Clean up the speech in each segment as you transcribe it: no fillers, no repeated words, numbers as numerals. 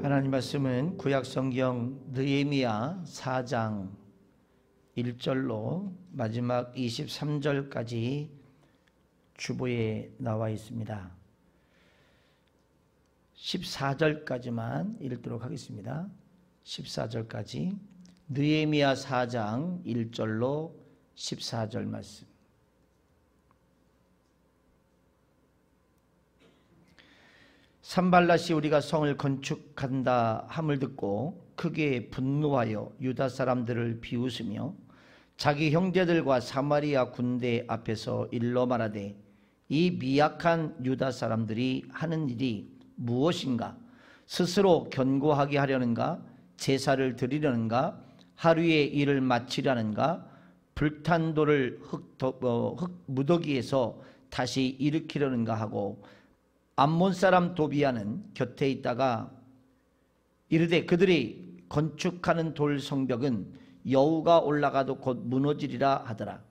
하나님 말씀은 구약성경 느헤미야 4장 1절로 마지막 23절까지 주보에 나와 있습니다. 14절까지만 읽도록 하겠습니다. 14절까지 느헤미야 4장 1절로 14절 말씀. 산발랏이 우리가 성을 건축한다 함을 듣고 크게 분노하여 유다 사람들을 비웃으며 자기 형제들과 사마리아 군대 앞에서 일러 말하되 이 미약한 유다 사람들이 하는 일이 무엇인가? 스스로 견고하게 하려는가? 제사를 드리려는가? 하루의 일을 마치려는가? 불탄 돌을 흙 무더기에서 다시 일으키려는가 하고 암몬 사람 도비아는 곁에 있다가 이르되 그들이 건축하는 돌 성벽은 여우가 올라가도 곧 무너지리라 하더라.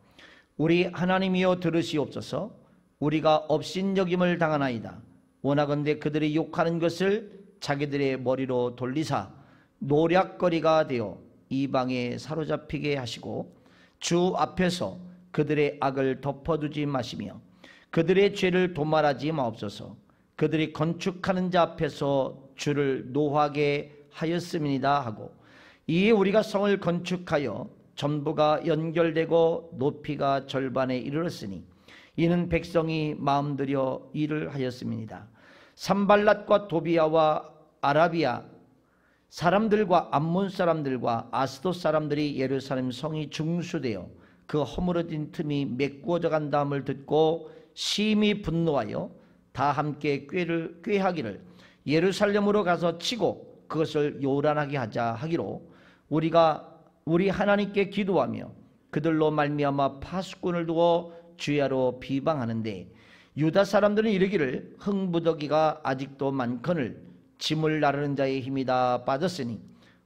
우리 하나님이여 들으시옵소서. 우리가 업신여김을 당하나이다. 원하건대 그들이 욕하는 것을 자기들의 머리로 돌리사 노략거리가 되어 이방에 사로잡히게 하시고 주 앞에서 그들의 악을 덮어두지 마시며 그들의 죄를 도말하지 마옵소서. 그들이 건축하는 자 앞에서 주를 노하게 하였음이니이다 하고 이에 우리가 성을 건축하여 전부가 연결되고 높이가 절반에 이르렀으니 이는 백성이 마음들여 일을 하였음이니이다. 산발랏과 도비아와 아라비아 사람들과 암몬 사람들과 아스돗 사람들이 예루살렘 성이 중수되어 그 허물어진 틈이 메꾸어져 간다함을 듣고 심히 분노하여 다 함께 꾀하기를 예루살렘으로 가서 치고 그것을 요란하게 하자 하기로 우리가 우리 하나님께 기도하며 그들로 말미암아 파수꾼을 두어 주야로 비방하는데 유다 사람들은 이르기를 흙무더기가 아직도 많거늘 짐을 나르는 자의 힘이 다 빠졌으니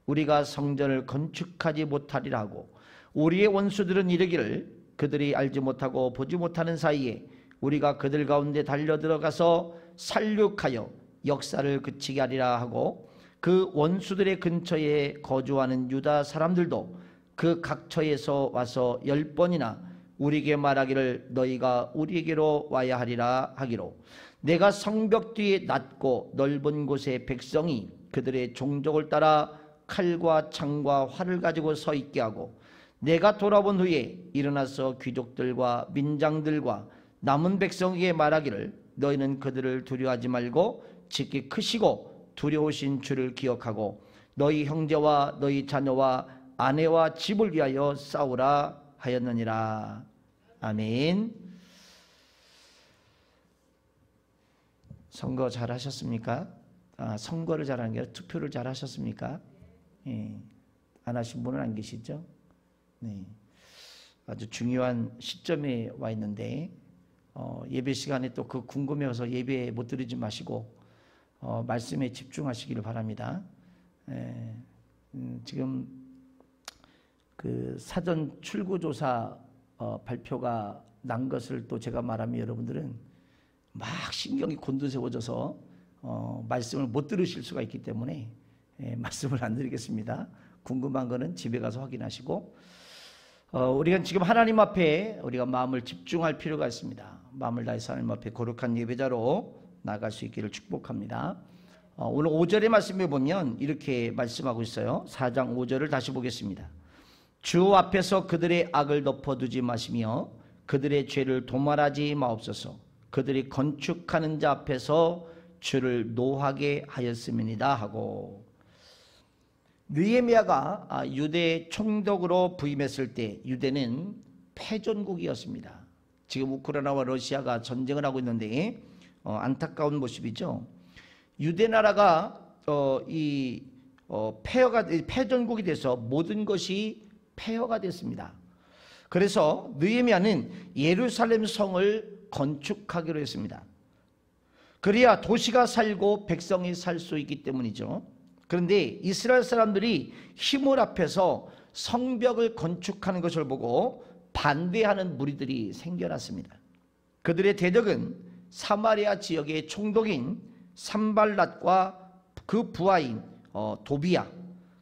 우리가 성전을 건축하지 못하리라 하고 우리의 원수들은 이르기를 그들이 알지 못하고 보지 못하는 사이에 우리가 그들 가운데 달려들어가서 살육하여 역사를 그치게 하리라 하고 그 원수들의 근처에 거주하는 유다 사람들도 그 각처에서 와서 10번이나 우리에게 말하기를 너희가 우리에게로 와야 하리라 하기로 내가 성벽 뒤에 낮고 넓은 곳에 백성이 그들의 종족을 따라 칼과 창과 활을 가지고 서 있게 하고 내가 돌아본 후에 일어나서 귀족들과 민장들과 남은 백성에게 말하기를 너희는 그들을 두려워하지 말고 지극히 크시고 두려우신 주를 기억하고 너희 형제와 너희 자녀와 아내와 집을 위하여 싸우라 하였느니라. 아멘. 선거 잘 하셨습니까? 선거를 잘하는 게 아니라 투표를 잘 하셨습니까? 예. 안 하신 분은 안 계시죠? 네. 아주 중요한 시점에 와 있는데 예배 시간에 또 그 궁금해서 예배 못 드리지 마시고 말씀에 집중하시기를 바랍니다. 지금 그 사전 출구조사 발표가 난 것을 또 제가 말하면 여러분들은 막 신경이 곤두세워져서 말씀을 못 들으실 수가 있기 때문에 말씀을 안 드리겠습니다. 궁금한 거는 집에 가서 확인하시고 우리가 지금 하나님 앞에 우리가 마음을 집중할 필요가 있습니다. 마음을 다해서 하나님 앞에 거룩한 예배자로 나갈 수 있기를 축복합니다. 오늘 5절의 말씀에 보면 이렇게 말씀하고 있어요. 4장 5절을 다시 보겠습니다. 주 앞에서 그들의 악을 덮어두지 마시며 그들의 죄를 도말하지 마옵소서. 그들이 건축하는 자 앞에서 주를 노하게 하였음이니이다 하고 느헤미야가 유대 총독으로 부임했을 때 유대는 패전국이었습니다. 지금 우크라이나와 러시아가 전쟁을 하고 있는데 안타까운 모습이죠. 유대 나라가 패전국이 돼서 모든 것이 폐허가 됐습니다. 그래서 느헤미야는 예루살렘 성을 건축하기로 했습니다. 그래야 도시가 살고 백성이 살 수 있기 때문이죠. 그런데 이스라엘 사람들이 힘을 합해서 성벽을 건축하는 것을 보고 반대하는 무리들이 생겨났습니다. 그들의 대적은 사마리아 지역의 총독인 산발랏과 그 부하인 도비야,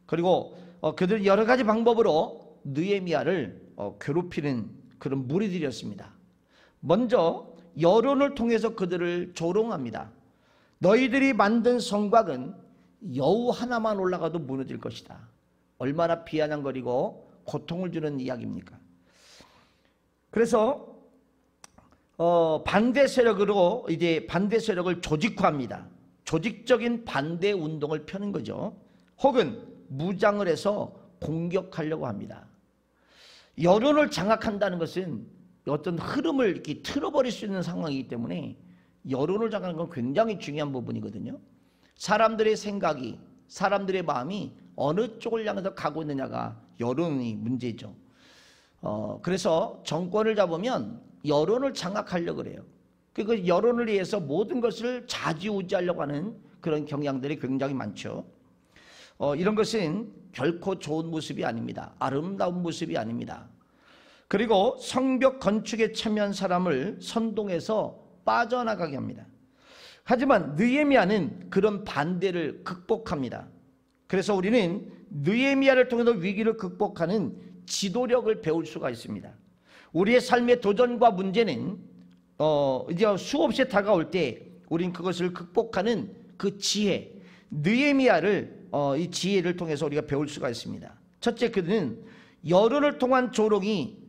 그리고 그들 여러 가지 방법으로 느헤미야를 괴롭히는 그런 무리들이었습니다. 먼저 여론을 통해서 그들을 조롱합니다. 너희들이 만든 성곽은 여우 하나만 올라가도 무너질 것이다. 얼마나 비아냥거리고 고통을 주는 이야기입니까? 그래서 반대 세력으로 이제 반대 세력을 조직화합니다. 조직적인 반대 운동을 펴는 거죠. 혹은 무장을 해서 공격하려고 합니다. 여론을 장악한다는 것은 어떤 흐름을 이렇게 틀어버릴 수 있는 상황이기 때문에 여론을 장악하는 건 굉장히 중요한 부분이거든요. 사람들의 생각이, 사람들의 마음이 어느 쪽을 향해서 가고 있느냐가 여론이 문제죠. 그래서 정권을 잡으면 여론을 장악하려고 그래요. 그 여론을 위해서 모든 것을 좌지우지하려고 하는 그런 경향들이 굉장히 많죠. 이런 것은 결코 좋은 모습이 아닙니다. 아름다운 모습이 아닙니다. 그리고 성벽 건축에 참여한 사람을 선동해서 빠져나가게 합니다. 하지만 느헤미야는 그런 반대를 극복합니다. 그래서 우리는 느헤미야를 통해서 위기를 극복하는 지도력을 배울 수가 있습니다. 우리의 삶의 도전과 문제는 이제 수없이 다가올 때 우린 그것을 극복하는 그 지혜, 느헤미야를 이 지혜를 통해서 우리가 배울 수가 있습니다. 첫째, 그는 여론을 통한 조롱이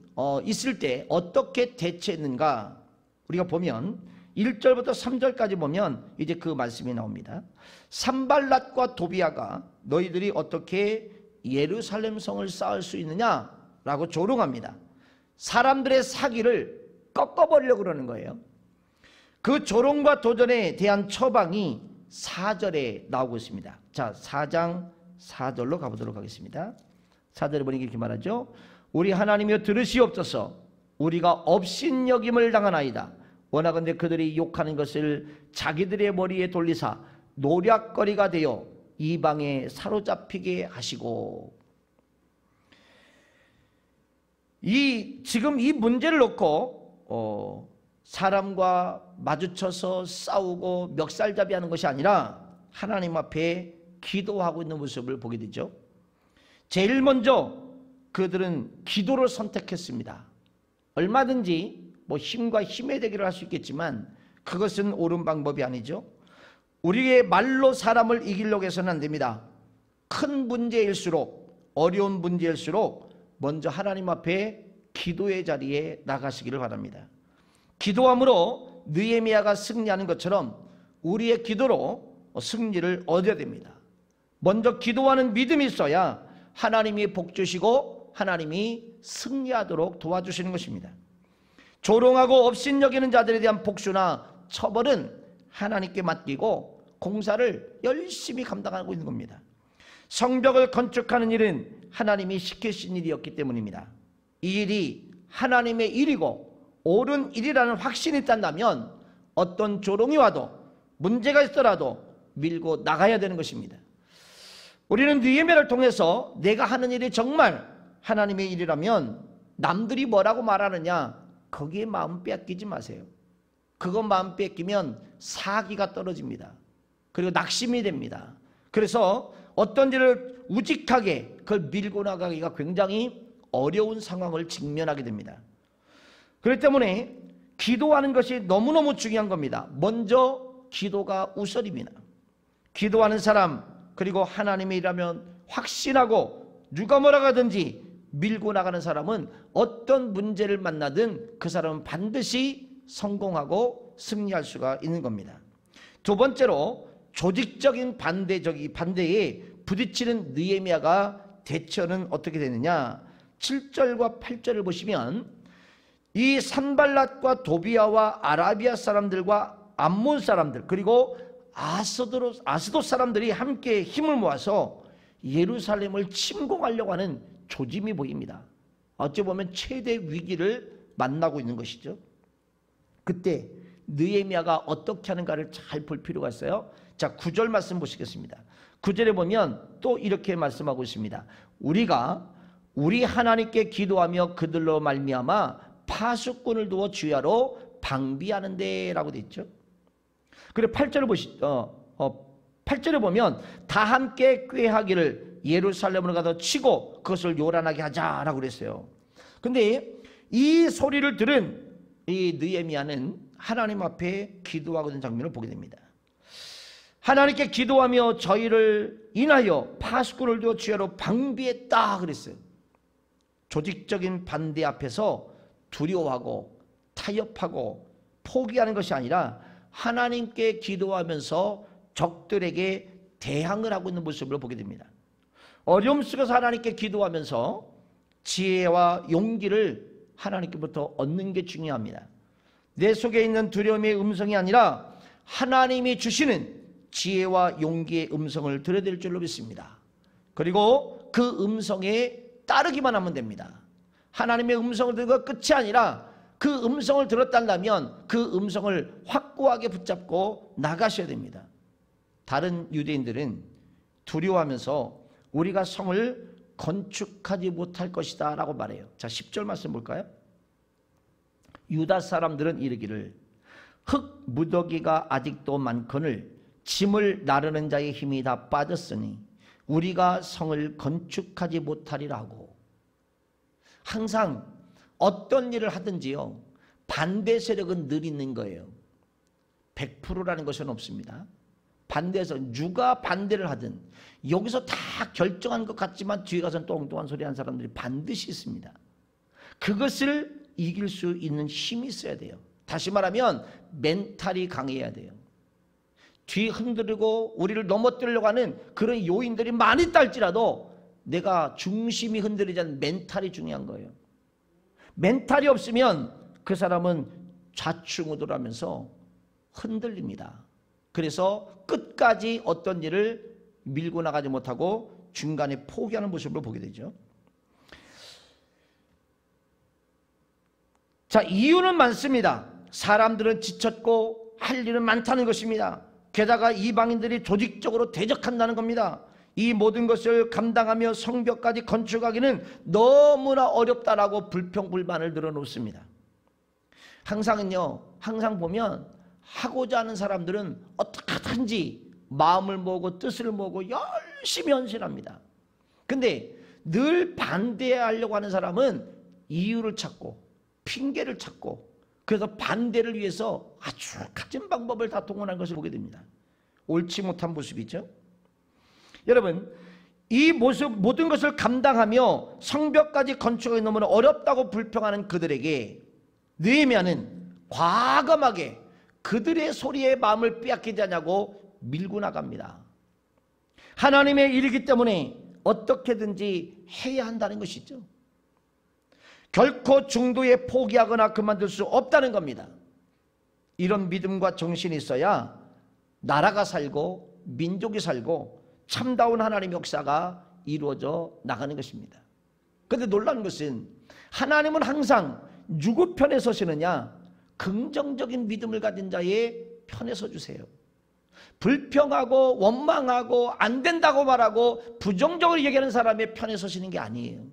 있을 때 어떻게 대처했는가 우리가 보면 1절부터 3절까지 보면 이제 그 말씀이 나옵니다. 산발랏과 도비야가 너희들이 어떻게 예루살렘 성을 쌓을 수 있느냐라고 조롱합니다. 사람들의 사기를 꺾어버리려고 그러는 거예요. 그 조롱과 도전에 대한 처방이 4절에 나오고 있습니다. 자, 4장 4절로 가보도록 하겠습니다. 4절에 보니까 이렇게 말하죠. 우리 하나님이여 들으시옵소서. 우리가 업신여김을 당하나이다. 원하건대 그들이 욕하는 것을 자기들의 머리에 돌리사 노략거리가 되어 이방에 사로잡히게 하시고. 지금 이 문제를 놓고 사람과 마주쳐서 싸우고 멱살잡이하는 것이 아니라 하나님 앞에 기도하고 있는 모습을 보게 되죠. 제일 먼저 그들은 기도를 선택했습니다. 얼마든지 힘과 힘의 대결을 할 수 있겠지만 그것은 옳은 방법이 아니죠. 우리의 말로 사람을 이기려고 해서는 안 됩니다. 큰 문제일수록, 어려운 문제일수록 먼저 하나님 앞에 기도의 자리에 나가시기를 바랍니다. 기도함으로 느헤미야가 승리하는 것처럼 우리의 기도로 승리를 얻어야 됩니다. 먼저 기도하는 믿음이 있어야 하나님이 복 주시고 하나님이 승리하도록 도와주시는 것입니다. 조롱하고 업신여기는 자들에 대한 복수나 처벌은 하나님께 맡기고 공사를 열심히 감당하고 있는 겁니다. 성벽을 건축하는 일은 하나님이 시키신 일이었기 때문입니다. 이 일이 하나님의 일이고 옳은 일이라는 확신이 있다면 어떤 조롱이 와도 문제가 있더라도 밀고 나가야 되는 것입니다. 우리는 느헤미야를 통해서 내가 하는 일이 정말 하나님의 일이라면 남들이 뭐라고 말하느냐 거기에 마음 뺏기지 마세요. 그거 마음 뺏기면 사기가 떨어집니다. 그리고 낙심이 됩니다. 그래서 어떤 일을 우직하게 그걸 밀고 나가기가 굉장히 어려운 상황을 직면하게 됩니다. 그렇기 때문에 기도하는 것이 너무너무 중요한 겁니다. 먼저 기도가 우선입니다. 기도하는 사람, 그리고 하나님의 일하면 확신하고 누가 뭐라고 하든지 밀고 나가는 사람은 어떤 문제를 만나든 그 사람은 반드시 성공하고 승리할 수가 있는 겁니다. 두 번째로 조직적인 반대에 부딪히는 느헤미야가 대처는 어떻게 되느냐. 7절과 8절을 보시면 이 산발랏과 도비야와 아라비아 사람들과 암몬 사람들 그리고 아스돗 사람들이 함께 힘을 모아서 예루살렘을 침공하려고 하는 조짐이 보입니다. 어찌 보면 최대 위기를 만나고 있는 것이죠. 그때 느헤미야가 어떻게 하는가를 잘 볼 필요가 있어요. 자, 9절 말씀 보시겠습니다. 9절에 보면 또 이렇게 말씀하고 있습니다. 우리가 우리 하나님께 기도하며 그들로 말미암아 파수꾼을 두어 주야로 방비하는데 라고 되어 있죠. 그리고 8절을 8절에 보면 다 함께 꾀하기를 예루살렘으로 가서 치고 그것을 요란하게 하자라고 그랬어요. 근데 이 소리를 들은 이 느헤미야는 하나님 앞에 기도하고 있는 장면을 보게 됩니다. 하나님께 기도하며 저희를 인하여 파수꾼을 두어 주야로 방비했다 그랬어요. 조직적인 반대 앞에서 두려워하고 타협하고 포기하는 것이 아니라 하나님께 기도하면서 적들에게 대항을 하고 있는 모습을 보게 됩니다. 어려움 속에서 하나님께 기도하면서 지혜와 용기를 하나님께부터 얻는 게 중요합니다. 내 속에 있는 두려움의 음성이 아니라 하나님이 주시는 지혜와 용기의 음성을 들어야 될 줄로 믿습니다. 그리고 그 음성에 따르기만 하면 됩니다. 하나님의 음성을 듣고 끝이 아니라 그 음성을 들었다면 그 음성을 확고하게 붙잡고 나가셔야 됩니다. 다른 유대인들은 두려워하면서 우리가 성을 건축하지 못할 것이다 라고 말해요. 자, 10절 말씀 볼까요? 유다 사람들은 이르기를 흙 무더기가 아직도 많거늘 짐을 나르는 자의 힘이 다 빠졌으니 우리가 성을 건축하지 못하리라 하고, 항상 어떤 일을 하든지요 반대 세력은 늘 있는 거예요. 100%라는 것은 없습니다. 반대해서 누가 반대를 하든 여기서 다 결정한 것 같지만 뒤에 가서는 똥똥한 소리 하는 사람들이 반드시 있습니다. 그것을 이길 수 있는 힘이 있어야 돼요. 다시 말하면 멘탈이 강해야 돼요. 뒤 흔들고 우리를 넘어뜨리려고 하는 그런 요인들이 많이 있다 할지라도 내가 중심이 흔들리지 않는 멘탈이 중요한 거예요. 멘탈이 없으면 그 사람은 좌충우돌하면서 흔들립니다. 그래서 끝까지 어떤 일을 밀고 나가지 못하고 중간에 포기하는 모습을 보게 되죠. 자, 이유는 많습니다. 사람들은 지쳤고 할 일은 많다는 것입니다. 게다가 이방인들이 조직적으로 대적한다는 겁니다. 이 모든 것을 감당하며 성벽까지 건축하기는 너무나 어렵다라고 불평불만을 늘어놓습니다. 항상 보면 하고자 하는 사람들은 어떻게든지 마음을 모으고 뜻을 모으고 열심히 헌신합니다. 근데 늘 반대하려고 하는 사람은 이유를 찾고 핑계를 찾고 그래서 반대를 위해서 아주 갖은 방법을 다 동원한 것을 보게 됩니다. 옳지 못한 모습이죠. 여러분, 이 모습 모든 것을 감당하며 성벽까지 건축하기 너무나 어렵다고 불평하는 그들에게 느헤미야는 과감하게 그들의 소리에 마음을 빼앗기지 않냐고 밀고 나갑니다. 하나님의 일이기 때문에 어떻게든지 해야 한다는 것이죠. 결코 중도에 포기하거나 그만둘 수 없다는 겁니다. 이런 믿음과 정신이 있어야 나라가 살고 민족이 살고 참다운 하나님의 역사가 이루어져 나가는 것입니다. 그런데 놀라운 것은 하나님은 항상 누구 편에 서시느냐? 긍정적인 믿음을 가진 자의 편에 서주세요. 불평하고 원망하고 안 된다고 말하고 부정적으로 얘기하는 사람의 편에 서시는 게 아니에요.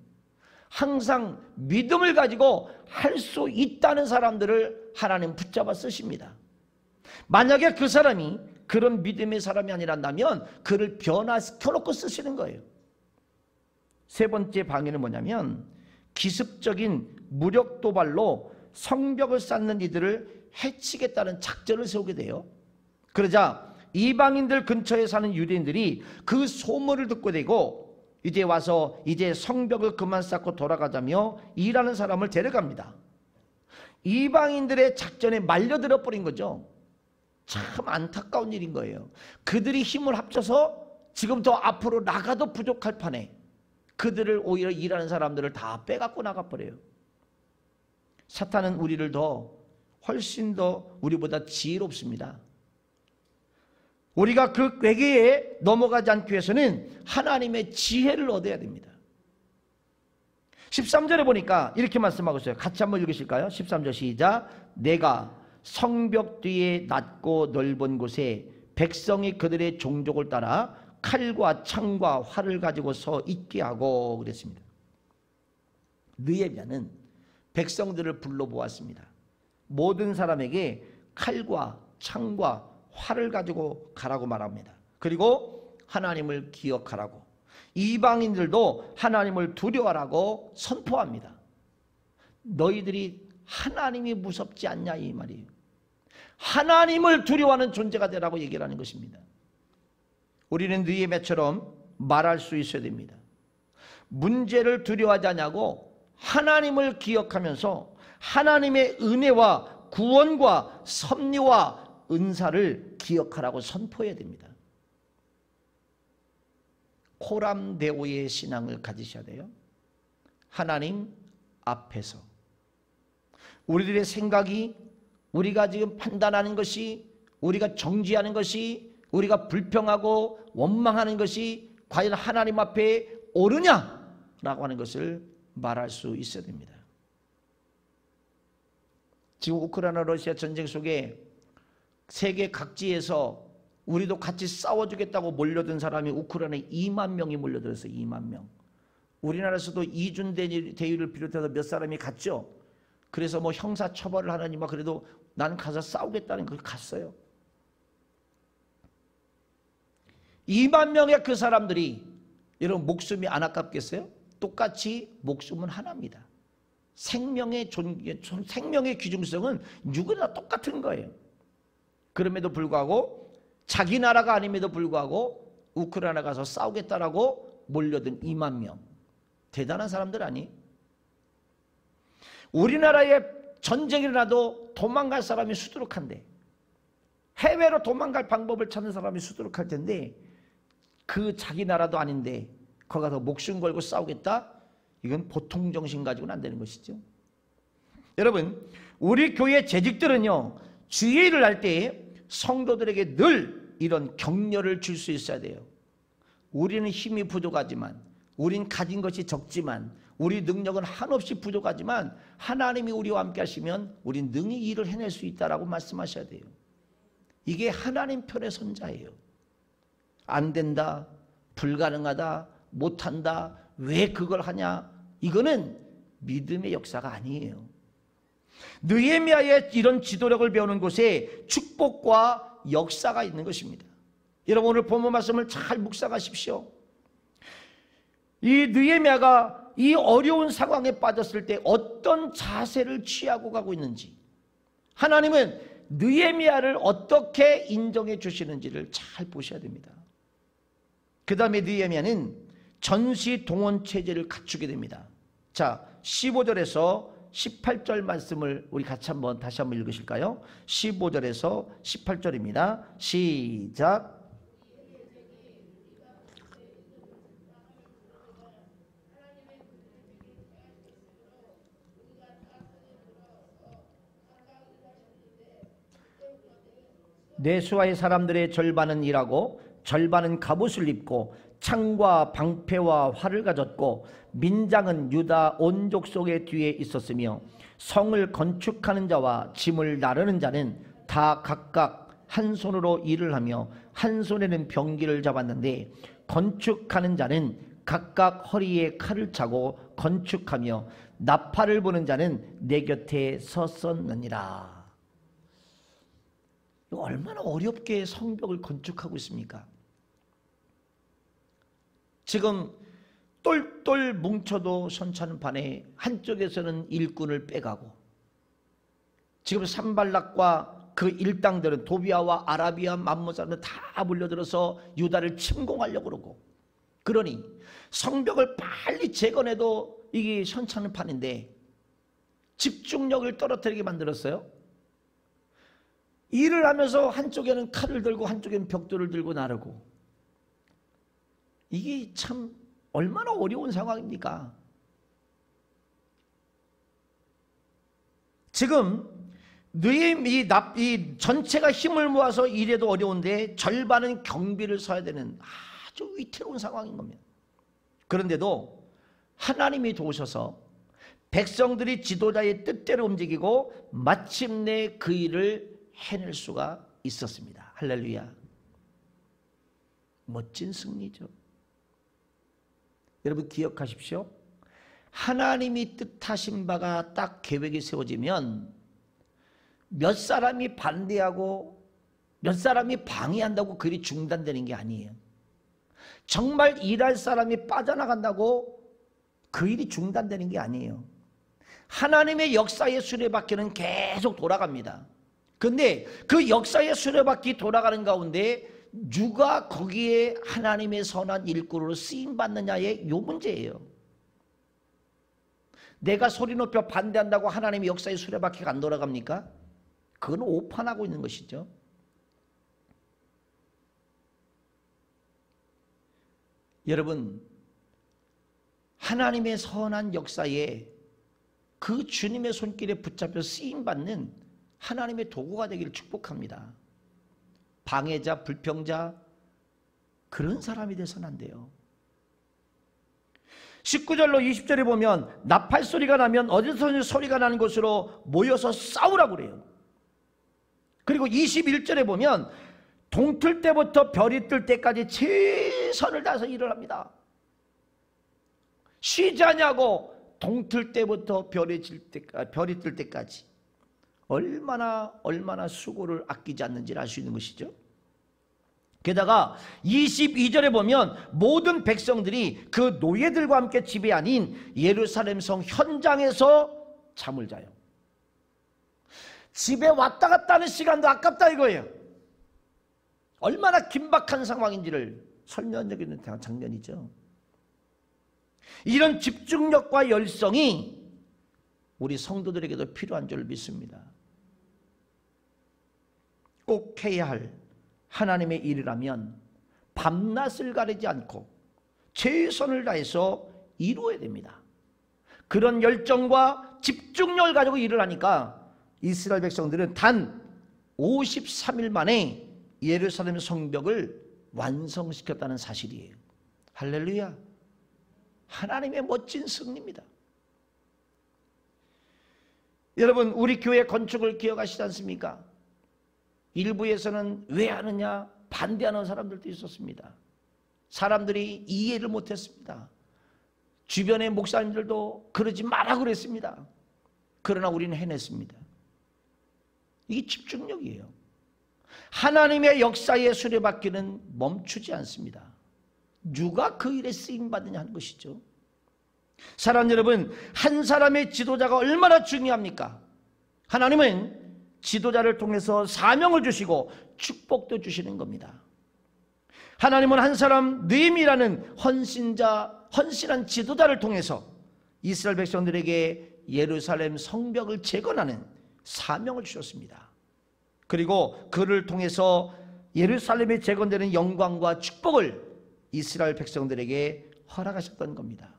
항상 믿음을 가지고 할 수 있다는 사람들을 하나님 붙잡아 쓰십니다. 만약에 그 사람이 그런 믿음의 사람이 아니란다면 그를 변화시켜놓고 쓰시는 거예요. 세 번째 방해는 뭐냐면 기습적인 무력 도발로 성벽을 쌓는 이들을 해치겠다는 작전을 세우게 돼요. 그러자 이방인들 근처에 사는 유대인들이 그 소문을 듣고 되고 이제 와서 이제 성벽을 그만 쌓고 돌아가자며 일하는 사람을 데려갑니다. 이방인들의 작전에 말려들어 버린 거죠. 참 안타까운 일인 거예요. 그들이 힘을 합쳐서 지금 더 앞으로 나가도 부족할 판에 그들을 오히려 일하는 사람들을 다 빼갖고 나가버려요. 사탄은 우리를 훨씬 더 우리보다 지혜롭습니다. 우리가 그 궤계에 넘어가지 않기 위해서는 하나님의 지혜를 얻어야 됩니다. 13절에 보니까 이렇게 말씀하고 있어요. 같이 한번 읽으실까요? 13절 시작. 내가 성벽 뒤에 낮고 넓은 곳에 백성이 그들의 종족을 따라 칼과 창과 활을 가지고 서 있게 하고 그랬습니다. 느헤미야는 백성들을 불러보았습니다. 모든 사람에게 칼과 창과 활을 가지고 가라고 말합니다. 그리고 하나님을 기억하라고, 이방인들도 하나님을 두려워하라고 선포합니다. 너희들이 하나님이 무섭지 않냐 이 말이에요. 하나님을 두려워하는 존재가 되라고 얘기를 하는 것입니다. 우리는 느헤미야처럼 말할 수 있어야 됩니다. 문제를 두려워하지 않냐고 하나님을 기억하면서 하나님의 은혜와 구원과 섭리와 은사를 기억하라고 선포해야 됩니다. 코람데오의 신앙을 가지셔야 돼요. 하나님 앞에서 우리들의 생각이, 우리가 지금 판단하는 것이, 우리가 정죄하는 것이, 우리가 불평하고 원망하는 것이 과연 하나님 앞에 옳으냐라고 하는 것을 말할 수 있어야 됩니다. 지금 우크라이나 러시아 전쟁 속에 세계 각지에서 우리도 같이 싸워주겠다고 몰려든 사람이 우크라이나에 2만 명이 몰려들었어요. 2만 명. 우리나라에서도 이준 대위를 비롯해서 몇 사람이 갔죠. 그래서 뭐 형사 처벌을 하느니만 그래도 나는 가서 싸우겠다는 걸 갔어요. 2만 명의 그 사람들이 여러분 목숨이 안 아깝겠어요? 똑같이 목숨은 하나입니다. 생명의 귀중성은 누구나 똑같은 거예요. 그럼에도 불구하고 자기 나라가 아님에도 불구하고 우크라이나 가서 싸우겠다라고 몰려든 2만 명. 대단한 사람들 아니? 우리나라에 전쟁이 일어나도 도망갈 사람이 수두룩한데, 해외로 도망갈 방법을 찾는 사람이 수두룩할 텐데, 그 자기 나라도 아닌데 거기 가서 목숨 걸고 싸우겠다? 이건 보통 정신 가지고는 안 되는 것이죠. 여러분, 우리 교회 재직들은요, 주일을 할 때 성도들에게 늘 이런 격려를 줄 수 있어야 돼요. 우리는 힘이 부족하지만, 우린 가진 것이 적지만, 우리 능력은 한없이 부족하지만 하나님이 우리와 함께 하시면 우린 능히 일을 해낼 수 있다라고 말씀하셔야 돼요. 이게 하나님 편의 선자예요. 안 된다, 불가능하다, 못한다, 왜 그걸 하냐, 이거는 믿음의 역사가 아니에요. 느헤미야의 이런 지도력을 배우는 곳에 축복과 역사가 있는 것입니다. 여러분, 오늘 본문 말씀을 잘 묵상하십시오. 이 느헤미야가 이 어려운 상황에 빠졌을 때 어떤 자세를 취하고 가고 있는지, 하나님은 느헤미야를 어떻게 인정해 주시는지를 잘 보셔야 됩니다. 그 다음에 느헤미야는 전시동원 체제를 갖추게 됩니다. 자, 15절에서 18절 말씀을 우리 같이 다시 한번 읽으실까요? 15절에서 18절입니다. 시작. 내수하의 사람들의 절반은 일하고 절반은 갑옷을 입고 창과 방패와 활을 가졌고, 민장은 유다 온 족속의 뒤에 있었으며, 성을 건축하는 자와 짐을 나르는 자는 다 각각 한 손으로 일을 하며 한 손에는 병기를 잡았는데, 건축하는 자는 각각 허리에 칼을 차고 건축하며 나팔을 부는 자는 내 곁에 섰었느니라. 얼마나 어렵게 성벽을 건축하고 있습니까? 지금 똘똘 뭉쳐도 선차는판에 한쪽에서는 일꾼을 빼가고, 지금 산발락과 그 일당들은 도비아와 아라비아 만못 사람들 다 몰려들어서 유다를 침공하려고 그러고, 그러니 성벽을 빨리 재건해도 이게 선차는판인데 집중력을 떨어뜨리게 만들었어요. 일을 하면서 한쪽에는 칼을 들고 한쪽에는 벽돌을 들고 나르고, 이게 참 얼마나 어려운 상황입니까? 지금 이 전체가 힘을 모아서 일해도 어려운데 절반은 경비를 서야 되는 아주 위태로운 상황인 겁니다. 그런데도 하나님이 도우셔서 백성들이 지도자의 뜻대로 움직이고 마침내 그 일을 해낼 수가 있었습니다. 할렐루야. 멋진 승리죠. 여러분 기억하십시오. 하나님이 뜻하신 바가 딱 계획이 세워지면 몇 사람이 반대하고 몇 사람이 방해한다고 그 일이 중단되는 게 아니에요. 정말 일할 사람이 빠져나간다고 그 일이 중단되는 게 아니에요. 하나님의 역사의 수레바퀴는 계속 돌아갑니다. 그런데 그 역사의 수레바퀴 돌아가는 가운데 누가 거기에 하나님의 선한 일꾼으로 쓰임받느냐의 요 문제예요. 내가 소리 높여 반대한다고 하나님의 역사의 수레바퀴가 안 돌아갑니까? 그건 오판하고 있는 것이죠. 여러분, 하나님의 선한 역사에 그 주님의 손길에 붙잡혀 쓰임받는 하나님의 도구가 되기를 축복합니다. 방해자, 불평자, 그런 사람이 돼서는 안 돼요. 19절로 20절에 보면 나팔 소리가 나면 어디서 소리가 나는 곳으로 모여서 싸우라고 그래요. 그리고 21절에 보면 동틀 때부터 별이 뜰 때까지 최선을 다해서 일을 합니다. 쉬지 않냐고 동틀 때부터 별이 뜰 때까지 얼마나 수고를 아끼지 않는지를 알 수 있는 것이죠. 게다가 22절에 보면 모든 백성들이 그 노예들과 함께 집이 아닌 예루살렘 성 현장에서 잠을 자요. 집에 왔다 갔다 하는 시간도 아깝다 이거예요. 얼마나 긴박한 상황인지를 설명드리는 장면이죠. 이런 집중력과 열성이 우리 성도들에게도 필요한 줄 믿습니다. 꼭 해야 할 하나님의 일이라면 밤낮을 가리지 않고 최선을 다해서 이루어야 됩니다. 그런 열정과 집중력을 가지고 일을 하니까 이스라엘 백성들은 단 53일 만에 예루살렘 성벽을 완성시켰다는 사실이에요. 할렐루야. 하나님의 멋진 승리입니다. 여러분, 우리 교회 건축을 기억하시지 않습니까? 일부에서는 왜 하느냐 반대하는 사람들도 있었습니다. 사람들이 이해를 못했습니다. 주변의 목사님들도 그러지 마라 그랬습니다. 그러나 우리는 해냈습니다. 이게 집중력이에요. 하나님의 역사의 수레바퀴는 멈추지 않습니다. 누가 그 일에 쓰임받느냐 하는 것이죠. 사랑 여러분, 한 사람의 지도자가 얼마나 중요합니까? 하나님은 지도자를 통해서 사명을 주시고 축복도 주시는 겁니다. 하나님은 한 사람 느헤미야라는 헌신한 지도자를 통해서 이스라엘 백성들에게 예루살렘 성벽을 재건하는 사명을 주셨습니다. 그리고 그를 통해서 예루살렘에 재건되는 영광과 축복을 이스라엘 백성들에게 허락하셨던 겁니다.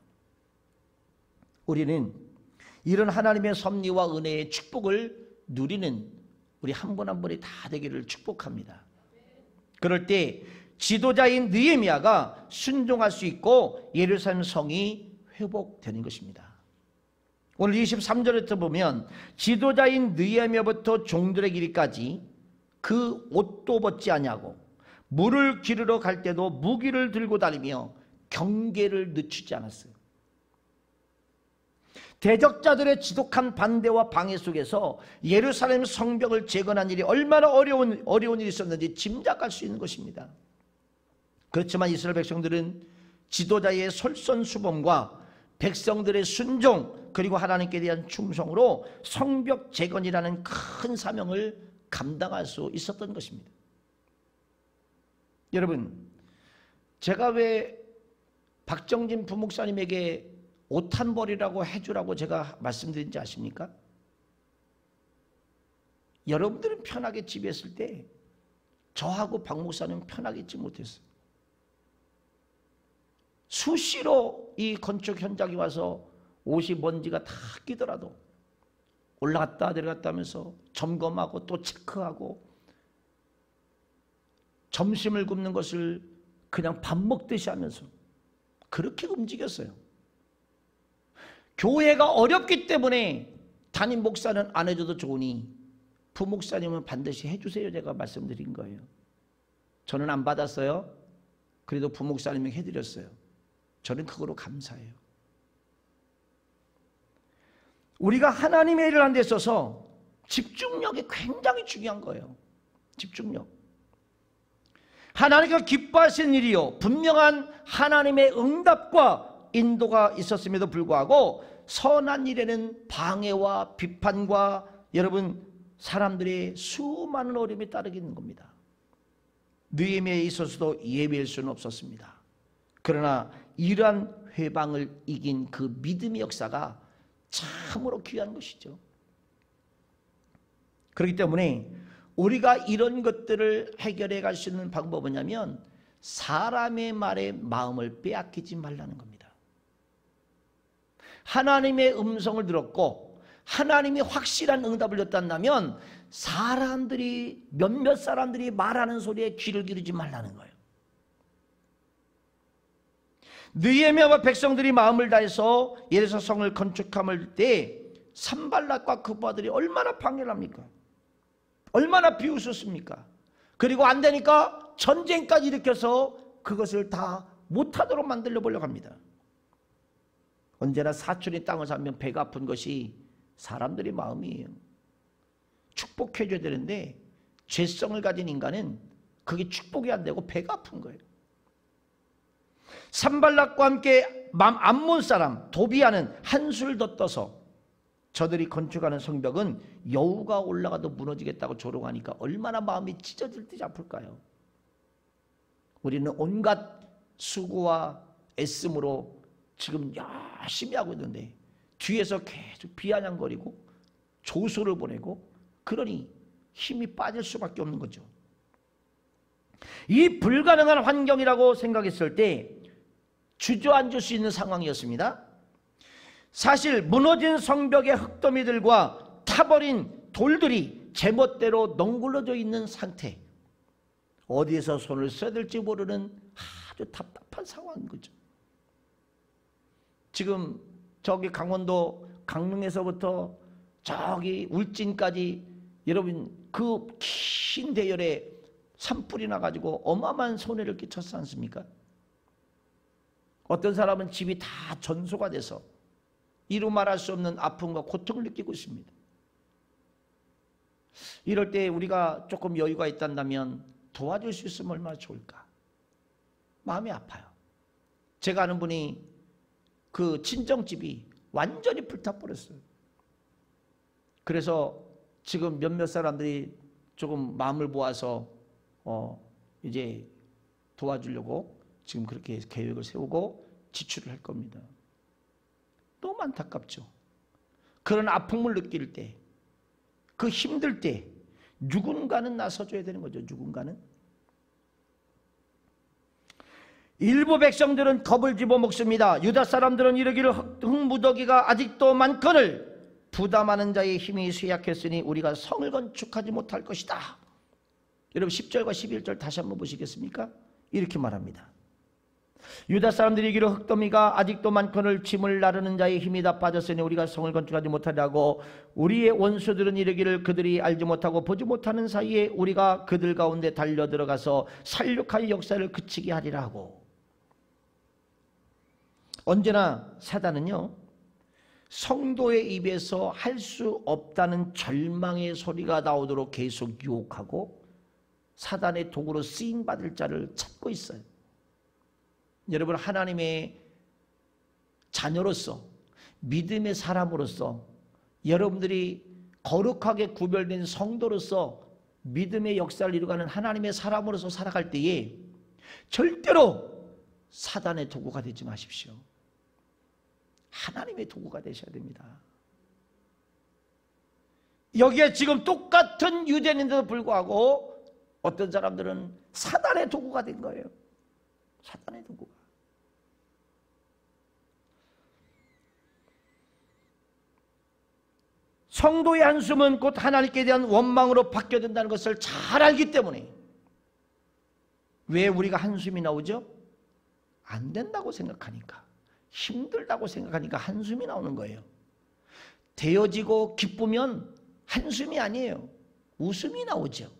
우리는 이런 하나님의 섭리와 은혜의 축복을 누리는 우리 한 분 한 분이 다 되기를 축복합니다. 그럴 때 지도자인 느헤미야가 순종할 수 있고 예루살렘 성이 회복되는 것입니다. 오늘 23절에 보면 지도자인 느헤미야부터 종들의 길까지 그 옷도 벗지 아니하고 물을 기르러 갈 때도 무기를 들고 다니며 경계를 늦추지 않았어요. 대적자들의 지독한 반대와 방해 속에서 예루살렘 성벽을 재건한 일이 얼마나 어려운 일이 있었는지 짐작할 수 있는 것입니다. 그렇지만 이스라엘 백성들은 지도자의 솔선수범과 백성들의 순종 그리고 하나님께 대한 충성으로 성벽 재건이라는 큰 사명을 감당할 수 있었던 것입니다. 여러분, 제가 왜 박정진 부목사님에게 옷 한 벌이라고 해주라고 제가 말씀드린지 아십니까? 여러분들은 편하게 집에 있을 때 저하고 박 목사님은 편하게 있지 못했어요. 수시로 이 건축 현장에 와서 옷이 먼지가 다 끼더라도 올라갔다 내려갔다 하면서 점검하고 또 체크하고 점심을 굶는 것을 그냥 밥 먹듯이 하면서 그렇게 움직였어요. 교회가 어렵기 때문에 담임 목사는 안 해줘도 좋으니 부목사님은 반드시 해주세요. 제가 말씀드린 거예요. 저는 안 받았어요. 그래도 부목사님이 해드렸어요. 저는 그거로 감사해요. 우리가 하나님의 일을 하는 데 있어서 집중력이 굉장히 중요한 거예요. 집중력. 하나님께서 기뻐하신 일이요 분명한 하나님의 응답과 인도가 있었음에도 불구하고 선한 일에는 방해와 비판과 여러분 사람들의 수많은 어려움이 따르게 된 겁니다. 느헤미야에 있어서도 예외일 수는 없었습니다. 그러나 이러한 회방을 이긴 그 믿음의 역사가 참으로 귀한 것이죠. 그렇기 때문에 우리가 이런 것들을 해결해 갈 수 있는 방법은 뭐냐면 사람의 말에 마음을 빼앗기지 말라는 겁니다. 하나님의 음성을 들었고 하나님이 확실한 응답을 줬다면 사람들이 몇몇 사람들이 말하는 소리에 귀를 기르지 말라는 거예요. 느헤미야와 백성들이 마음을 다해서 예루살렘 성을 건축함을 때 산발락과 그 부하들이 얼마나 방해를 합니까? 얼마나 비웃었습니까? 그리고 안 되니까 전쟁까지 일으켜서 그것을 다 못하도록 만들려 보려고 합니다. 언제나 사촌이 땅을 사면 배가 아픈 것이 사람들의 마음이에요. 축복해 줘야 되는데 죄성을 가진 인간은 그게 축복이 안 되고 배가 아픈 거예요. 산발락과 함께 암몬 사람 도비아는 한술 더 떠서 저들이 건축하는 성벽은 여우가 올라가도 무너지겠다고 조롱하니까 얼마나 마음이 찢어질 듯이 아플까요? 우리는 온갖 수고와 애씀으로 지금 열심히 하고 있는데 뒤에서 계속 비아냥거리고 조소를 보내고 그러니 힘이 빠질 수밖에 없는 거죠. 이 불가능한 환경이라고 생각했을 때 주저앉을 수 있는 상황이었습니다. 사실 무너진 성벽의 흙더미들과 타버린 돌들이 제멋대로 넝굴러져 있는 상태, 어디에서 손을 써야 될지 모르는 아주 답답한 상황인 거죠. 지금 저기 강원도 강릉에서부터 저기 울진까지 여러분 그 긴 대열에 산불이 나가지고 어마어마한 손해를 끼쳤지 않습니까? 어떤 사람은 집이 다 전소가 돼서 이루 말할 수 없는 아픔과 고통을 느끼고 있습니다. 이럴 때 우리가 조금 여유가 있단다면 도와줄 수 있으면 얼마나 좋을까? 마음이 아파요. 제가 아는 분이 그 친정집이 완전히 불타버렸어요. 그래서 지금 몇몇 사람들이 조금 마음을 모아서 이제 도와주려고 지금 그렇게 계획을 세우고 지출을 할 겁니다. 너무 안타깝죠. 그런 아픔을 느낄 때, 그 힘들 때 누군가는 나서줘야 되는 거죠. 누군가는. 일부 백성들은 겁을 집어먹습니다. 유다 사람들은 이르기를 흙무더기가 아직도 많거늘 부담하는 자의 힘이 쇠약했으니 우리가 성을 건축하지 못할 것이다. 여러분 10절과 11절 다시 한번 보시겠습니까? 이렇게 말합니다. 유다 사람들이 이르기를 흙더미가 아직도 많거늘 짐을 나르는 자의 힘이 다 빠졌으니 우리가 성을 건축하지 못하려고 우리의 원수들은 이르기를 그들이 알지 못하고 보지 못하는 사이에 우리가 그들 가운데 달려 들어가서 살육할 역사를 그치게 하리라 하고. 언제나 사단은요 성도의 입에서 할 수 없다는 절망의 소리가 나오도록 계속 유혹하고 사단의 도구로 쓰임받을 자를 찾고 있어요. 여러분 하나님의 자녀로서 믿음의 사람으로서 여러분들이 거룩하게 구별된 성도로서 믿음의 역사를 이루어가는 하나님의 사람으로서 살아갈 때에 절대로 사단의 도구가 되지 마십시오. 하나님의 도구가 되셔야 됩니다. 여기에 지금 똑같은 유대인인데도 불구하고 어떤 사람들은 사단의 도구가 된 거예요. 사단의 도구가. 성도의 한숨은 곧 하나님께 대한 원망으로 바뀌어진다는 것을 잘 알기 때문에 왜 우리가 한숨이 나오죠? 안 된다고 생각하니까, 힘들다고 생각하니까 한숨이 나오는 거예요. 되어지고 기쁘면 한숨이 아니에요. 웃음이 나오죠.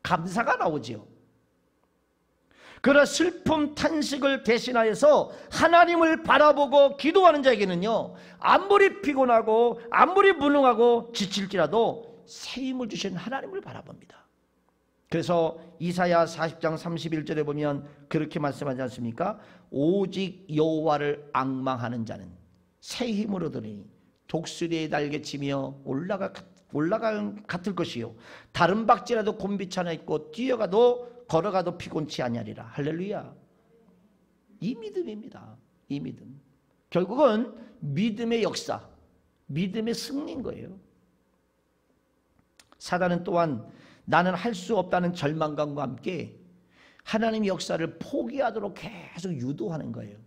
감사가 나오죠. 그러나 슬픔, 탄식을 대신하여서 하나님을 바라보고 기도하는 자에게는요 아무리 피곤하고 아무리 무능하고 지칠지라도 새 힘을 주신 하나님을 바라봅니다. 그래서 이사야 40장 31절에 보면 그렇게 말씀하지 않습니까? 오직 여호와를 앙망하는 자는 새 힘을 얻으니 독수리에 날개치며 올라가 같을 것이요 다른 박지라도 곤비치 않아 있고 뛰어가도 걸어가도 피곤치 아니하리라. 할렐루야. 이 믿음입니다. 이 믿음. 결국은 믿음의 역사, 믿음의 승리인 거예요. 사단은 또한 나는 할 수 없다는 절망감과 함께 하나님의 역사를 포기하도록 계속 유도하는 거예요.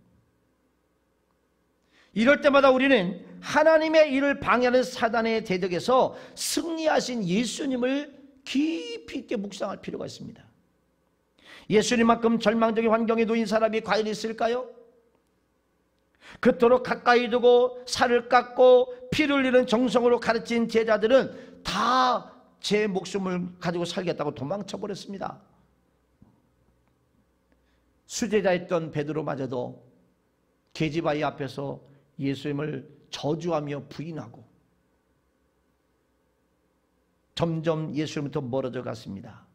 이럴 때마다 우리는 하나님의 일을 방해하는 사단의 대적에서 승리하신 예수님을 깊이 있게 묵상할 필요가 있습니다. 예수님만큼 절망적인 환경에 놓인 사람이 과연 있을까요? 그토록 가까이 두고 살을 깎고 피를 흘리는 정성으로 가르친 제자들은 다 제 목숨을 가지고 살겠다고 도망쳐버렸습니다. 수제자였던 베드로마저도 계집아이 앞에서 예수님을 저주하며 부인하고 점점 예수님부터 멀어져 갔습니다.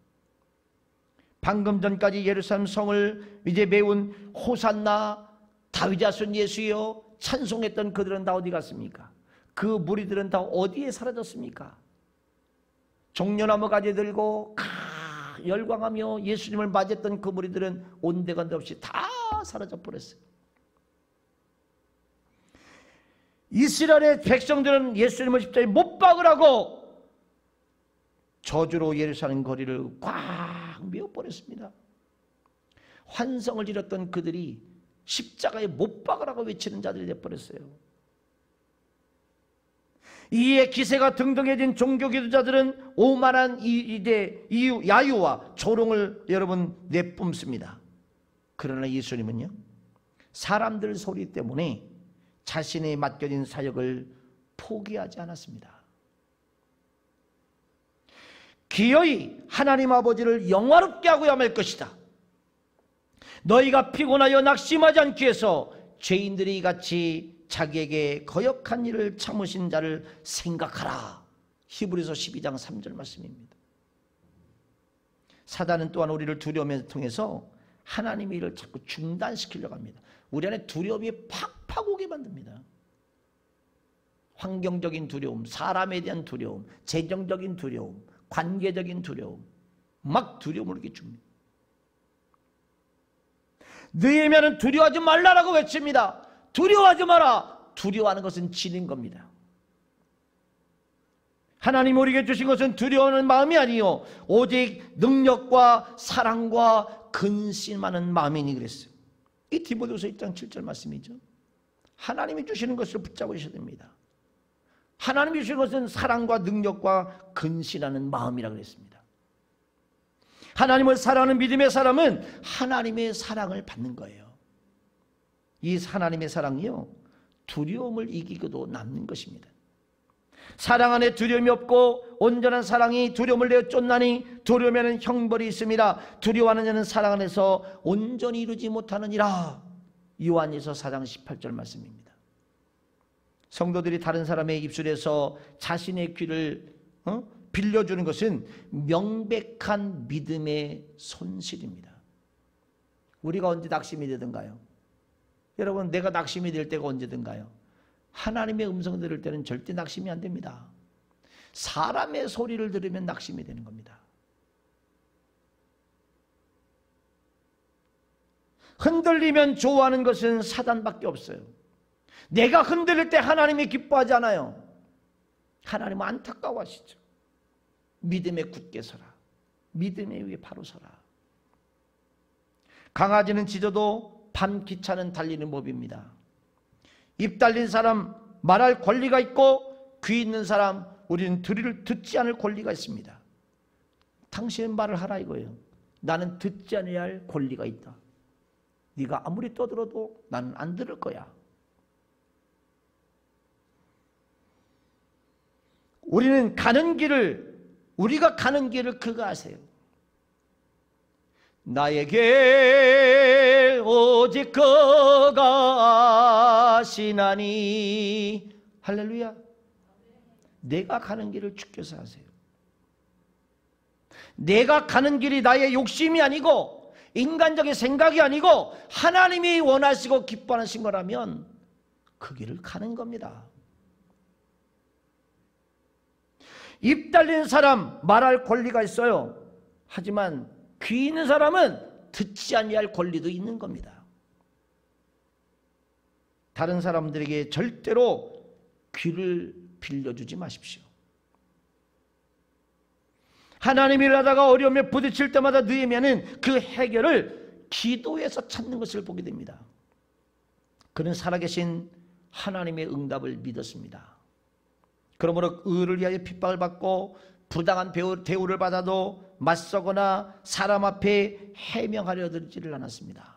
방금 전까지 예루살렘 성을 이제 메운 호산나 다윗 자손 예수여 찬송했던 그들은 다 어디 갔습니까? 그 무리들은 다 어디에 사라졌습니까? 종려나무 가지 들고 열광하며 예수님을 맞았던 그 무리들은 온데간데 없이 다 사라져 버렸어요. 이스라엘의 백성들은 예수님을 십자가에 못 박으라고 저주로 예루살렘 거리를 꽉 메워버렸습니다. 환성을 지렸던 그들이 십자가에 못 박으라고 외치는 자들이 되어버렸어요. 이에 기세가 등등해진 종교 지도자들은 오만한 야유와 조롱을 여러분 내뿜습니다. 그러나 예수님은요, 사람들 소리 때문에 자신의 맡겨진 사역을 포기하지 않았습니다. 기어이 하나님 아버지를 영화롭게 하고야 말 것이다. 너희가 피곤하여 낙심하지 않기 위해서 죄인들이 같이 자기에게 거역한 일을 참으신 자를 생각하라. 히브리서 12장 3절 말씀입니다. 사단은 또한 우리를 두려움을 통해서 하나님의 일을 자꾸 중단시키려고 합니다. 우리 안에 두려움이 팍팍 오게 만듭니다. 환경적인 두려움, 사람에 대한 두려움, 재정적인 두려움, 관계적인 두려움, 막 두려움을 이렇게 줍니다. 느헤미야는 두려워하지 말라라고 외칩니다. 두려워하지 마라. 두려워하는 것은 지는 겁니다. 하나님 우리에게 주신 것은 두려워하는 마음이 아니요 오직 능력과 사랑과 근심하는 마음이니 그랬어요. 이 디모데후서 1장 7절 말씀이죠. 하나님이 주시는 것을 붙잡으셔야 됩니다. 하나님이 주시는 것은 사랑과 능력과 근심하는 마음이라고 그랬습니다. 하나님을 사랑하는 믿음의 사람은 하나님의 사랑을 받는 거예요. 이 하나님의 사랑이요 두려움을 이기고도 남는 것입니다. 사랑 안에 두려움이 없고 온전한 사랑이 두려움을 내어 쫓나니 두려움에는 형벌이 있습니다. 두려워하는 자는 사랑 안에서 온전히 이루지 못하느니라. 요한일서 4장 18절 말씀입니다. 성도들이 다른 사람의 입술에서 자신의 귀를 빌려주는 것은 명백한 믿음의 손실입니다. 우리가 언제 낙심이 되든가요? 여러분, 내가 낙심이 될 때가 언제든가요? 하나님의 음성 들을 때는 절대 낙심이 안 됩니다. 사람의 소리를 들으면 낙심이 되는 겁니다. 흔들리면 좋아하는 것은 사단밖에 없어요. 내가 흔들릴 때 하나님이 기뻐하지 않아요. 하나님은 안타까워하시죠. 믿음에 굳게 서라. 믿음에 위에 바로 서라. 강아지는 짖어도 밤 기차는 달리는 법입니다. 입 달린 사람 말할 권리가 있고 귀 있는 사람 우리는 듣지 않을 권리가 있습니다. 당신은 말을 하라 이거예요. 나는 듣지 않아야 할 권리가 있다. 네가 아무리 떠들어도 나는 안 들을 거야. 우리가 가는 길을 그가 아세요. 나의 길 오직 그가 아시나니. 할렐루야. 내가 가는 길을 주께서 아세요. 내가 가는 길이 나의 욕심이 아니고 인간적인 생각이 아니고 하나님이 원하시고 기뻐하신 거라면 그 길을 가는 겁니다. 입 달린 사람 말할 권리가 있어요. 하지만 귀 있는 사람은 듣지 아니할 권리도 있는 겁니다. 다른 사람들에게 절대로 귀를 빌려주지 마십시오. 하나님 일하다가 어려움에 부딪힐 때마다 느헤미야는 그 해결을 기도에서 찾는 것을 보게 됩니다. 그는 살아계신 하나님의 응답을 믿었습니다. 그러므로 의를 위하여 핍박을 받고 부당한 대우를 받아도 맞서거나 사람 앞에 해명하려 들지를 않았습니다.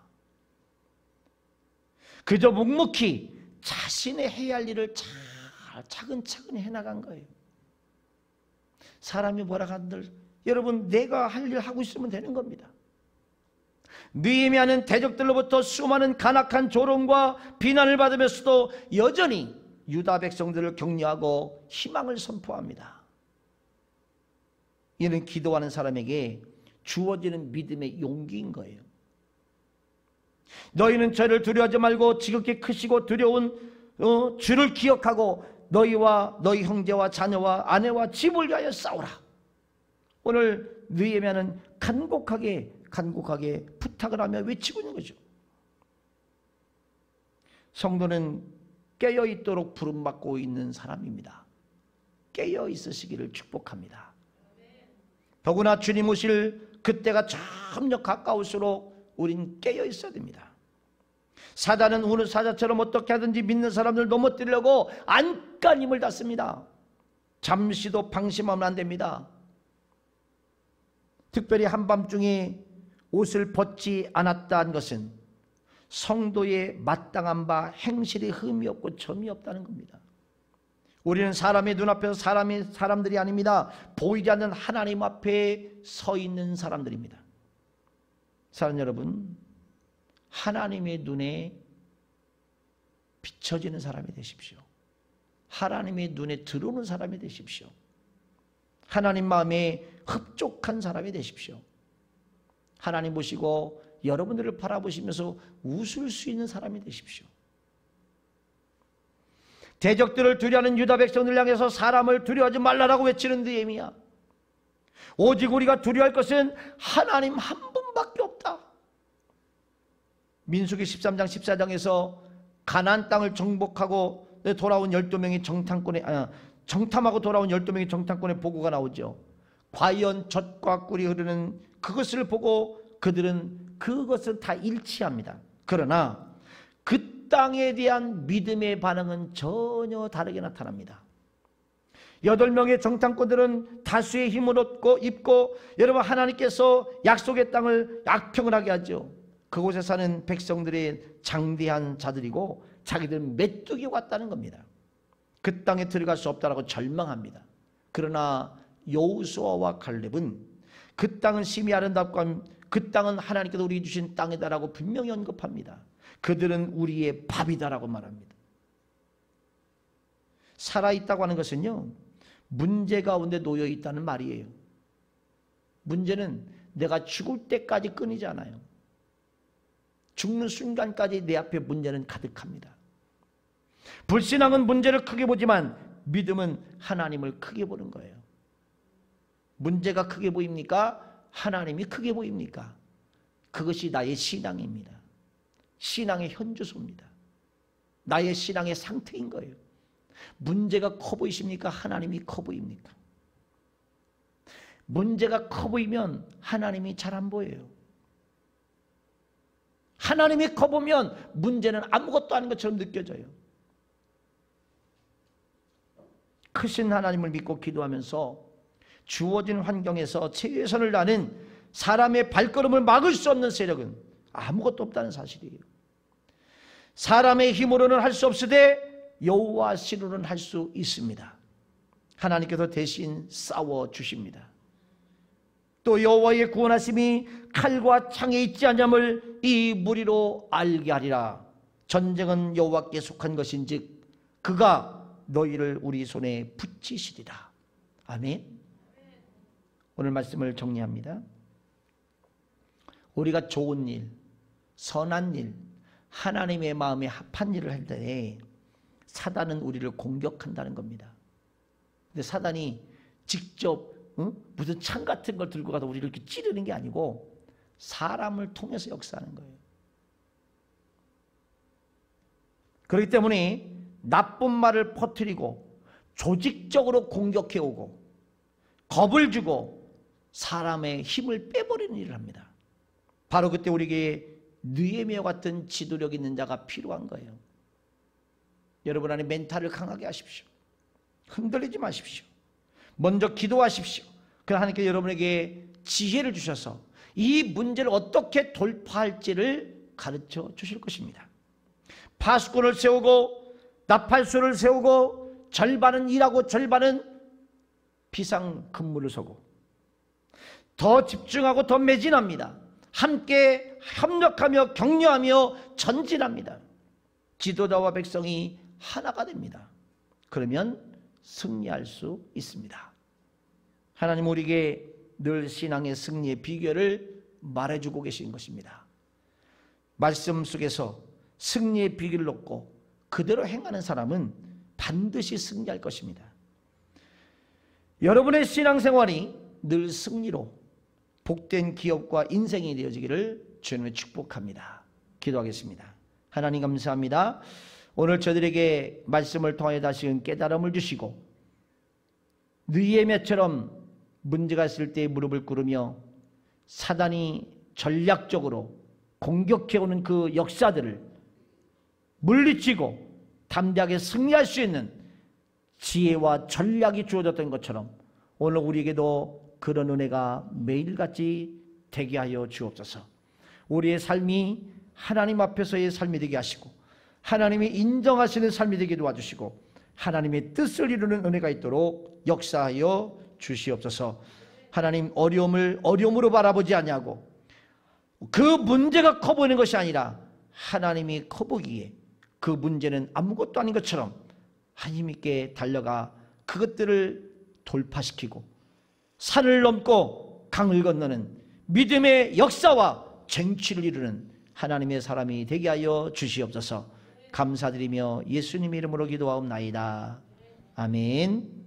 그저 묵묵히 자신의 해야 할 일을 차근차근 해나간 거예요. 사람이 뭐라 하는들 여러분 내가 할 일 하고 있으면 되는 겁니다. 느헤미야는 대적들로부터 수많은 간악한 조롱과 비난을 받으면서도 여전히 유다 백성들을 격려하고 희망을 선포합니다. 이는 기도하는 사람에게 주어지는 믿음의 용기인 거예요. 너희는 저를 두려워하지 말고 지극히 크시고 두려운 주를 기억하고 너희와 너희 형제와 자녀와 아내와 집을 위하여 싸우라. 오늘 느헤미야는 간곡하게 부탁을 하며 외치고 있는 거죠. 성도는 깨어있도록 부름받고 있는 사람입니다. 깨어 있으시기를 축복합니다. 더구나 주님 오실 그때가 점점 가까울수록 우린 깨어 있어야 됩니다. 사단은 우는 사자처럼 어떻게 하든지 믿는 사람들 넘어뜨리려고 안간힘을 닫습니다. 잠시도 방심하면 안 됩니다. 특별히 한밤중에 옷을 벗지 않았다는 것은 성도의 마땅한 바 행실에 흠이 없고 점이 없다는 겁니다. 우리는 사람의 눈앞에서 사람들이 아닙니다. 보이지 않는 하나님 앞에 서 있는 사람들입니다. 사랑하는 여러분, 하나님의 눈에 비춰지는 사람이 되십시오. 하나님의 눈에 들어오는 사람이 되십시오. 하나님 마음에 흡족한 사람이 되십시오. 하나님 보시고 여러분들을 바라보시면서 웃을 수 있는 사람이 되십시오. 대적들을 두려워하는 유다 백성들 향해서 사람을 두려워하지 말라라고 외치는 느헤미야. 오직 우리가 두려워할 것은 하나님 한 분밖에 없다. 민수기 13장 14장에서 가나안 땅을 정복하고 돌아온 12명이 정탐하고 돌아온 12명의 정탐꾼의 보고가 나오죠. 과연 젖과 꿀이 흐르는 그것을 보고 그들은 그것을 다 일치합니다. 그러나 그 땅에 대한 믿음의 반응은 전혀 다르게 나타납니다. 8명의 정탐꾼들은 다수의 힘을 얻고 입고 여러분 하나님께서 약속의 땅을 약평을 하게 하죠. 그곳에 사는 백성들의 장대한 자들이고 자기들은 메뚜기 왔다는 겁니다. 그 땅에 들어갈 수 없다라고 절망합니다. 그러나 여호수아와 갈렙은 그 땅은 심히 아름답고 그 땅은 하나님께서 우리 주신 땅이다라고 분명히 언급합니다. 그들은 우리의 밥이다라고 말합니다. 살아있다고 하는 것은요, 문제 가운데 놓여 있다는 말이에요. 문제는 내가 죽을 때까지 끊이지 않아요. 죽는 순간까지 내 앞에 문제는 가득합니다. 불신앙은 문제를 크게 보지만 믿음은 하나님을 크게 보는 거예요. 문제가 크게 보입니까? 하나님이 크게 보입니까? 그것이 나의 신앙입니다. 신앙의 현주소입니다. 나의 신앙의 상태인 거예요. 문제가 커 보이십니까? 하나님이 커 보입니까? 문제가 커 보이면 하나님이 잘 안 보여요. 하나님이 커 보면 문제는 아무것도 아닌 것처럼 느껴져요. 크신 하나님을 믿고 기도하면서 주어진 환경에서 최선을 다하는 사람의 발걸음을 막을 수 없는 세력은 아무것도 없다는 사실이에요. 사람의 힘으로는 할 수 없으되 여호와 신으로는 할 수 있습니다. 하나님께서 대신 싸워 주십니다. 또 여호와의 구원하심이 칼과 창에 있지 않음을 이 무리로 알게 하리라. 전쟁은 여호와께 속한 것인즉 그가 너희를 우리 손에 붙이시리라. 아멘. 오늘 말씀을 정리합니다. 우리가 좋은 일, 선한 일, 하나님의 마음에 합한 일을 할 때 사단은 우리를 공격한다는 겁니다. 근데 사단이 직접 무슨 창 같은 걸 들고 가서 우리를 이렇게 찌르는 게 아니고 사람을 통해서 역사하는 거예요. 그렇기 때문에 나쁜 말을 퍼뜨리고 조직적으로 공격해오고 겁을 주고 사람의 힘을 빼버리는 일을 합니다. 바로 그때 우리에게 느헤미야 같은 지도력 있는 자가 필요한 거예요. 여러분 안에 멘탈을 강하게 하십시오. 흔들리지 마십시오. 먼저 기도하십시오. 그럼 하나님께 여러분에게 지혜를 주셔서 이 문제를 어떻게 돌파할지를 가르쳐 주실 것입니다. 파수꾼을 세우고 나팔수를 세우고 절반은 일하고 절반은 비상근무를 서고 더 집중하고 더 매진합니다. 함께 협력하며 격려하며 전진합니다. 지도자와 백성이 하나가 됩니다. 그러면 승리할 수 있습니다. 하나님 우리에게 늘 신앙의 승리의 비결을 말해주고 계신 것입니다. 말씀 속에서 승리의 비결을 얻고 그대로 행하는 사람은 반드시 승리할 것입니다. 여러분의 신앙생활이 늘 승리로 복된 기업과 인생이 되어지기를 주님의 축복합니다. 기도하겠습니다. 하나님 감사합니다. 오늘 저들에게 말씀을 통하여 다시금 깨달음을 주시고 느헤미야처럼 문제가 있을 때 무릎을 꿇으며 사단이 전략적으로 공격해오는 그 역사들을 물리치고 담대하게 승리할 수 있는 지혜와 전략이 주어졌던 것처럼 오늘 우리에게도 그런 은혜가 매일같이 되게 하여 주옵소서. 우리의 삶이 하나님 앞에서의 삶이 되게 하시고 하나님이 인정하시는 삶이 되게 도와주시고 하나님의 뜻을 이루는 은혜가 있도록 역사하여 주시옵소서. 하나님 어려움을 어려움으로 바라보지 아니하고 그 문제가 커 보이는 것이 아니라 하나님이 커 보기에 그 문제는 아무것도 아닌 것처럼 힘 있게 달려가 그것들을 돌파시키고 산을 넘고 강을 건너는 믿음의 역사와 쟁취를 이루는 하나님의 사람이 되게 하여 주시옵소서. 감사드리며 예수님 이름으로 기도하옵나이다. 아멘.